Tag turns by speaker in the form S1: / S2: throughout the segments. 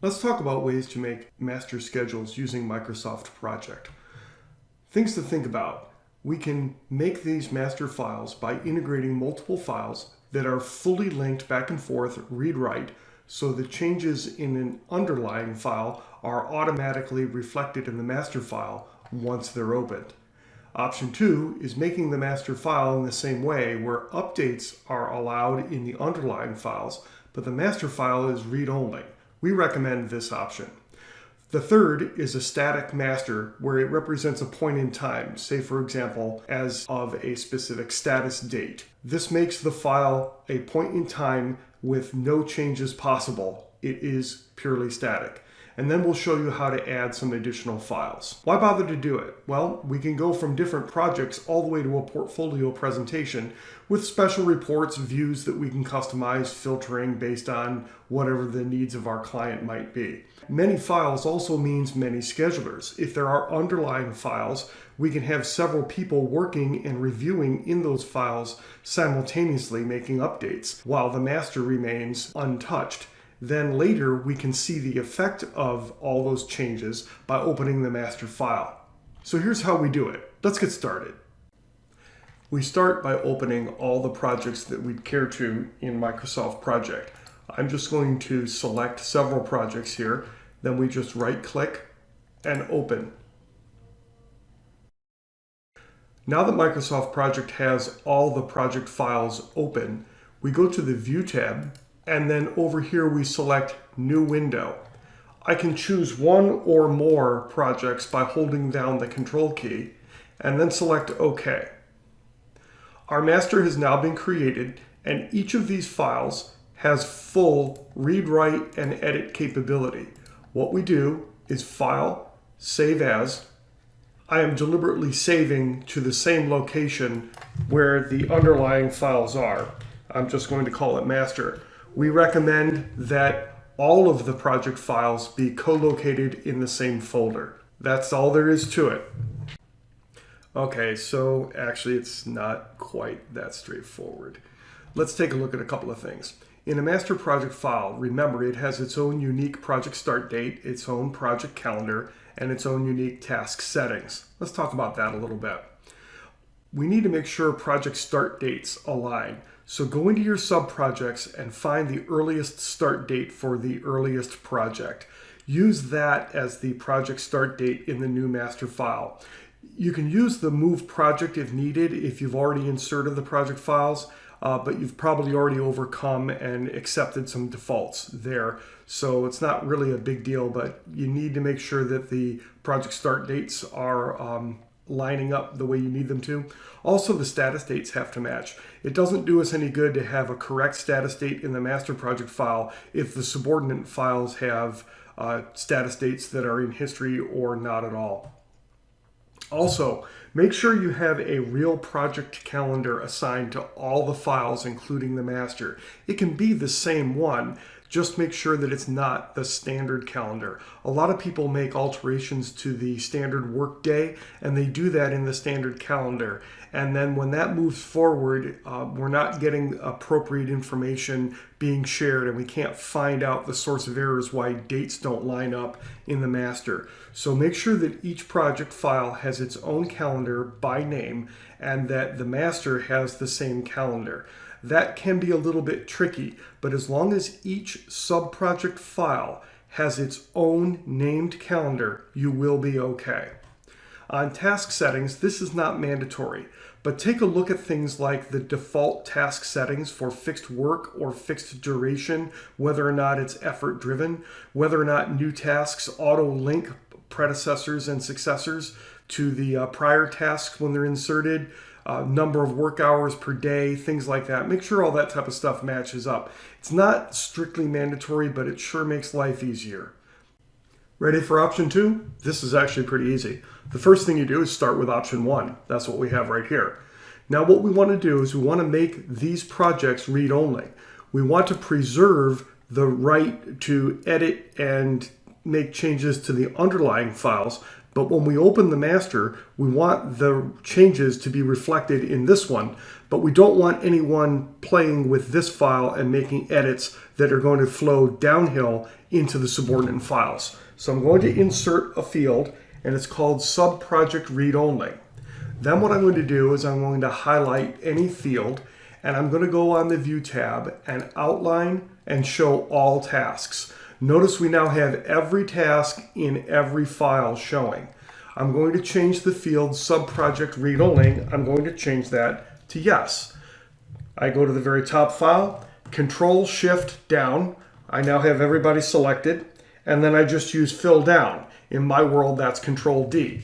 S1: Let's talk about ways to make master schedules using Microsoft Project. Things to think about. We can make these master files by integrating multiple files that are fully linked back and forth, read-write, so the changes in an underlying file are automatically reflected in the master file once they're opened. Option 2 is making the master file in the same way, where updates are allowed in the underlying files, but the master file is read-only. We recommend this option. The third is a static master, where it represents a point in time, say for example, as of a specific status date. This makes the file a point in time with no changes possible. It is purely static. And then we'll show you how to add some additional files. Why bother to do it? Well, we can go from different projects all the way to a portfolio presentation with special reports, views that we can customize, filtering based on whatever the needs of our client might be. Many files also means many schedulers. If there are underlying files, we can have several people working and reviewing in those files simultaneously, making updates while the master remains untouched. Then later we can see the effect of all those changes by opening the master file. So here's how we do it. Let's get started. We start by opening all the projects that we'd care to in Microsoft Project. I'm just going to select several projects here. Then we just right-click and open. Now that Microsoft Project has all the project files open, we go to the View tab, and then over here we select New Window. I can choose one or more projects by holding down the Control key, and then select OK. Our master has now been created, and each of these files has full read, write, and edit capability. What we do is File, Save As. I am deliberately saving to the same location where the underlying files are. I'm just going to call it Master. We recommend that all of the project files be co-located in the same folder. That's all there is to it. Okay, so actually it's not quite that straightforward. Let's take a look at a couple of things. In a master project file, remember it has its own unique project start date, its own project calendar, and its own unique task settings. Let's talk about that a little bit. We need to make sure project start dates align. So go into your sub-projects and find the earliest start date for the earliest project. Use that as the project start date in the new master file. You can use the move project if needed if you've already inserted the project files, but you've probably already overcome and accepted some defaults there. So it's not really a big deal, but you need to make sure that the project start dates are lining up the way you need them to. Also, the status dates have to match. It doesn't do us any good to have a correct status date in the master project file if the subordinate files have status dates that are in history or not at all. Also, make sure you have a real project calendar assigned to all the files, including the master. It can be the same one, just make sure that it's not the standard calendar. A lot of people make alterations to the standard workday, and they do that in the standard calendar. And then when that moves forward, we're not getting appropriate information being shared, and we can't find out the source of errors why dates don't line up in the master. So make sure that each project file has its own calendar by name, and that the master has the same calendar. That can be a little bit tricky, but as long as each sub-project file has its own named calendar, you will be okay. On task settings, this is not mandatory, but take a look at things like the default task settings for fixed work or fixed duration, whether or not it's effort driven, whether or not new tasks auto-link predecessors and successors to the prior tasks when they're inserted, number of work hours per day, things like that. Make sure all that type of stuff matches up. It's not strictly mandatory, but it sure makes life easier. Ready for option 2? This is actually pretty easy. The first thing you do is start with option 1. That's what we have right here. Now what we want to do is we want to make these projects read-only. We want to preserve the right to edit and make changes to the underlying files, But when we open the master, we want the changes to be reflected in this one, but we don't want anyone playing with this file and making edits that are going to flow downhill into the subordinate files. So I'm going to insert a field, and it's called sub-project read only. Then what I'm going to do is I'm going to highlight any field, and I'm going to go on the View tab and outline and show all tasks. Notice we now have every task in every file showing. I'm going to change the field sub-project read only. I'm going to change that to yes. I go to the very top file, Control Shift down. I now have everybody selected, and then I just use fill down. In my world, that's Control D.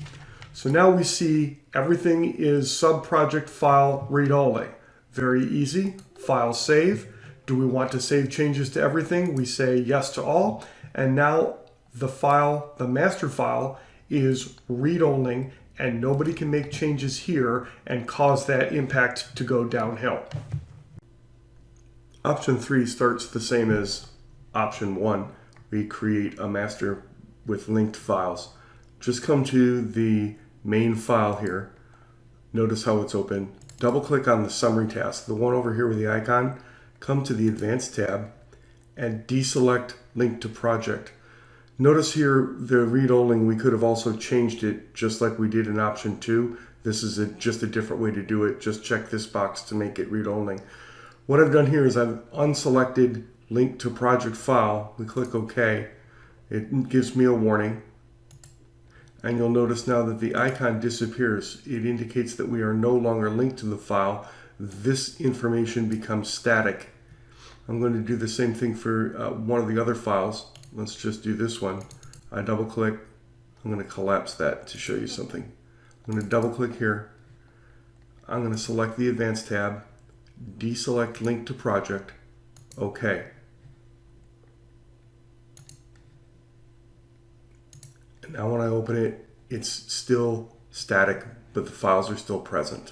S1: So now we see everything is sub-project file read only. Very easy. File save. Do we want to save changes to everything? We say yes to all. And now the file, the master file, is read only, and nobody can make changes here and cause that impact to go downhill. Option 3 starts the same as option 1. We create a master with linked files. Just come to the main file here. Notice how it's open. Double click on the summary task, the one over here with the icon. Come to the Advanced tab and deselect Link to Project. Notice here the read only, we could have also changed it just like we did in option 2. This is just a different way to do it. Just check this box to make it read only. What I've done here is I've unselected Link to Project file. We click OK. It gives me a warning. And you'll notice now that the icon disappears. It indicates that we are no longer linked to the file. This information becomes static. I'm going to do the same thing for one of the other files. Let's just do this one. I double click. I'm going to collapse that to show you something. I'm going to double click here. I'm going to select the Advanced tab, deselect Link to Project, OK. And now when I open it, it's still static, but the files are still present.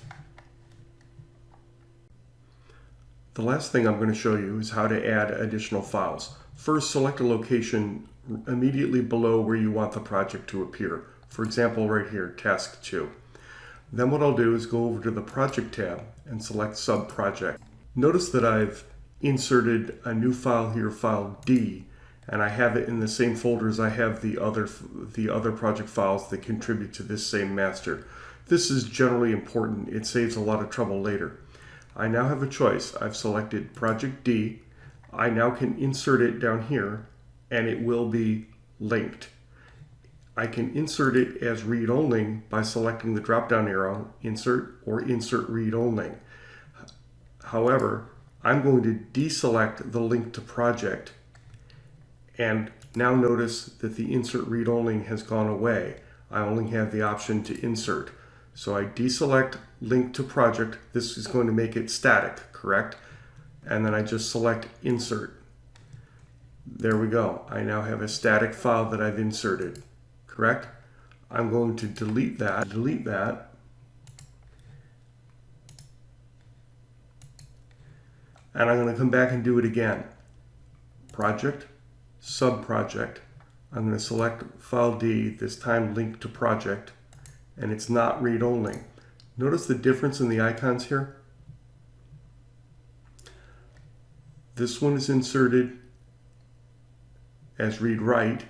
S1: The last thing I'm going to show you is how to add additional files. First, select a location immediately below where you want the project to appear. For example, right here, Task 2. Then what I'll do is go over to the Project tab and select Sub-Project. Notice that I've inserted a new file here, file D, and I have it in the same folder as I have the other project files that contribute to this same master. This is generally important. It saves a lot of trouble later. I now have a choice. I've selected Project D. I now can insert it down here, and it will be linked. I can insert it as read only by selecting the drop-down arrow, Insert or Insert Read Only. However, I'm going to deselect the link to project, and now notice that the Insert Read Only has gone away. I only have the option to insert. So I deselect Link to Project. This is going to make it static, correct? And then I just select Insert. There we go. I now have a static file that I've inserted, correct? I'm going to delete that, and I'm going to come back and do it again. Project, Sub-Project. I'm going to select File D, this time Link to Project, and it's not read-only. Notice the difference in the icons here? This one is inserted as read-write.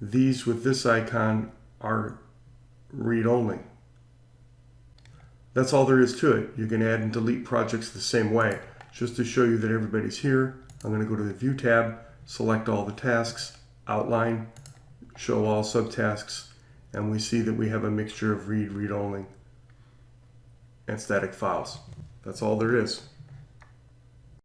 S1: These with this icon are read-only. That's all there is to it. You can add and delete projects the same way. Just to show you that everybody's here, I'm going to go to the View tab, select all the tasks, outline, show all subtasks, and we see that we have a mixture of read-only, and static files. That's all there is.